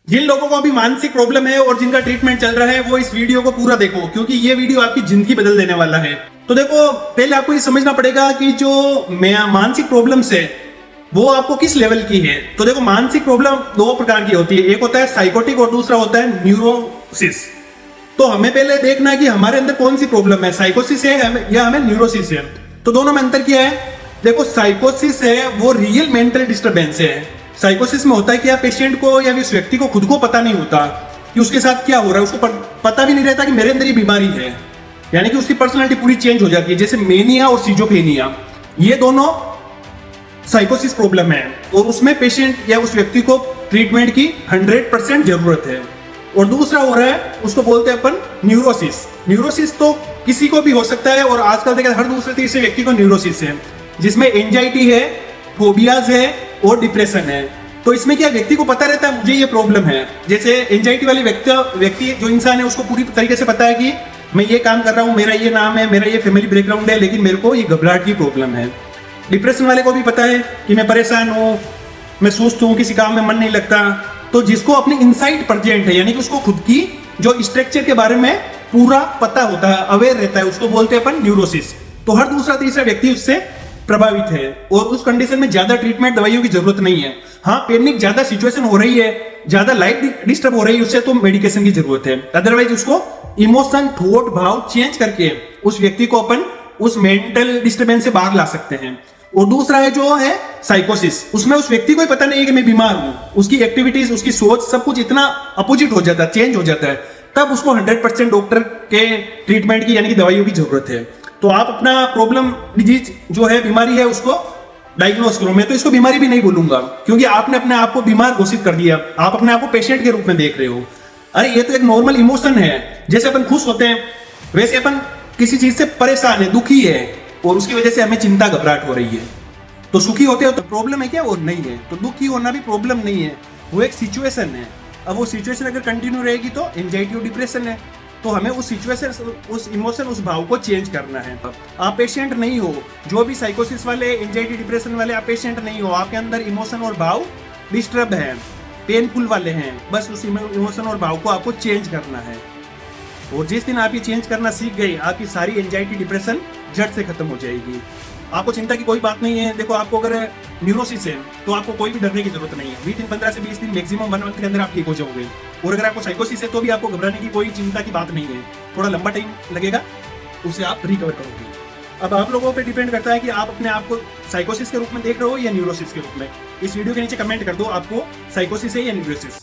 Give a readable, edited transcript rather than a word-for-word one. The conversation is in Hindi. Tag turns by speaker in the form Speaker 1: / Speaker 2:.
Speaker 1: जिन लोगों को अभी मानसिक प्रॉब्लम है और जिनका ट्रीटमेंट चल रहा है वो इस वीडियो को पूरा देखो, क्योंकि ये वीडियो आपकी जिंदगी बदल देने वाला है। तो देखो, पहले आपको ये समझना पड़ेगा कि जो मानसिक प्रॉब्लम्स है वो आपको किस लेवल की है। तो देखो, मानसिक प्रॉब्लम दो प्रकार की होती है, एक होता है साइकोटिक और दूसरा होता है न्यूरोसिस। तो हमें पहले देखना है कि हमारे अंदर कौन सी प्रॉब्लम है, साइकोसिस है या हमें न्यूरोसिस है। तो दोनों में अंतर क्या है? देखो, साइकोसिस है वो रियल मेंटल डिस्टर्बेंस है। साइकोसिस में होता है कि या पेशेंट को या उस व्यक्ति को खुद को पता नहीं होता कि उसके साथ क्या हो रहा है, उसको पता भी नहीं रहता कि मेरे अंदर ये बीमारी है, यानी कि उसकी पर्सनालिटी पूरी चेंज हो जाती है, जैसे मेनिया और सिजोफ्रेनिया, ये दोनों साइकोसिस प्रॉब्लम है। और उसमें पेशेंट या उस व्यक्ति को ट्रीटमेंट की 100% जरूरत है। और दूसरा हो रहा है, उसको बोलते हैं अपन न्यूरोसिस। न्यूरोसिस तो किसी को भी हो सकता है और आजकल देखा हर दूसरे तीसरे व्यक्ति को न्यूरोसिस है, जिसमें एंजाइटी है, फोबियाज है और डिप्रेशन है। तो इसमें क्या व्यक्ति को पता रहता है मुझे ये प्रॉब्लम है। जैसे एंजाइटी वाले व्यक्ति जो इंसान है उसको पूरी तरीके से पता है कि मैं ये काम कर रहा हूँ, मेरा ये नाम है, मेरा ये फैमिली बैकग्राउंड है, लेकिन मेरे को ये घबराहट की प्रॉब्लम है। डिप्रेशन वाले को भी पता है कि मैं परेशान हूँ, मैं सुस्त हूँ, किसी काम में मन नहीं लगता। तो जिसको अपनी इनसाइट प्रेजेंट है, यानी कि उसको खुद की जो स्ट्रक्चर के बारे में पूरा पता होता है, अवेयर रहता है, उसको बोलते हैं अपन न्यूरोसिस। तो हर दूसरा तीसरा व्यक्ति उससे प्रभावित है और उस कंडीशन में ज्यादा ट्रीटमेंट दवाइयों की जरूरत नहीं है। हाँ, पैनिक ज्यादा सिचुएशन हो रही है, ज्यादा लाइफ डिस्टर्ब हो रही है, उससे तो मेडिकेशन की जरूरत है। अदरवाइज उसको इमोशन, थॉट, भाव चेंज करके उस व्यक्ति को अपन उस मेंटल डिस्टर्बेंस से बाहर ला सकते हैं। और दूसरा है जो है साइकोसिस, उसमें उस व्यक्ति को ही पता नहीं है कि मैं बीमार हूं, उसकी एक्टिविटीज, उसकी सोच, सब कुछ इतना अपोजिट हो जाता है, चेंज हो जाता है, तब उसको 100% डॉक्टर के ट्रीटमेंट की यानी कि दवाइयों की जरूरत है। तो आप अपना प्रॉब्लम, डिजीज जो है, बीमारी है, उसको डायग्नोस करो। मैं तो इसको बीमारी भी नहीं बोलूंगा, क्योंकि आपने अपने आप को बीमार घोषित कर दिया, आप अपने आप को पेशेंट के रूप में देख रहे हो। अरे ये तो एक नॉर्मल इमोशन है, जैसे अपन खुश होते हैं वैसे अपन किसी चीज से परेशान है, दुखी है, और उसकी वजह से हमें चिंता, घबराहट हो रही है। तो सुखी होते हो तो प्रॉब्लम है क्या? और नहीं है। तो दुखी होना भी प्रॉब्लम नहीं है, वो एक सिचुएशन है। अब वो सिचुएशन अगर कंटिन्यू रहेगी तो एंजाइटी और डिप्रेशन है। तो हमें उस सिचुएशन, उस इमोशन, उस भाव को चेंज करना है। आप पेशेंट नहीं हो, जो भी साइकोसिस वाले, एंजाइटी, डिप्रेशन वाले, आप पेशेंट नहीं हो। आपके अंदर इमोशन और भाव डिस्टर्ब है, पेनफुल वाले हैं, बस उस इमोशन और भाव को आपको चेंज करना है। और जिस दिन आप ये चेंज करना सीख गए, आपकी सारी एंजाइटी, डिप्रेशन जड़ से खत्म हो जाएगी। आपको चिंता की कोई बात नहीं है। देखो, आपको अगर न्यूरोसिस है तो आपको कोई भी डरने की जरूरत नहीं है। विद इन 15 से 20 दिन, मैक्सिमम 1 मंथ के अंदर आप ठीक हो जाओगे। और अगर आपको साइकोसिस है तो भी आपको घबराने की कोई चिंता की बात नहीं है, थोड़ा लंबा टाइम लगेगा, उससे आप रिकवर करोगे। अब आप लोगों पे डिपेंड करता है कि आप अपने आप को साइकोसिस के रूप में देख रहे हो या न्यूरोसिस के रूप में। इस वीडियो के नीचे कमेंट कर दो, आपको साइकोसिस है या न्यूरोसिस।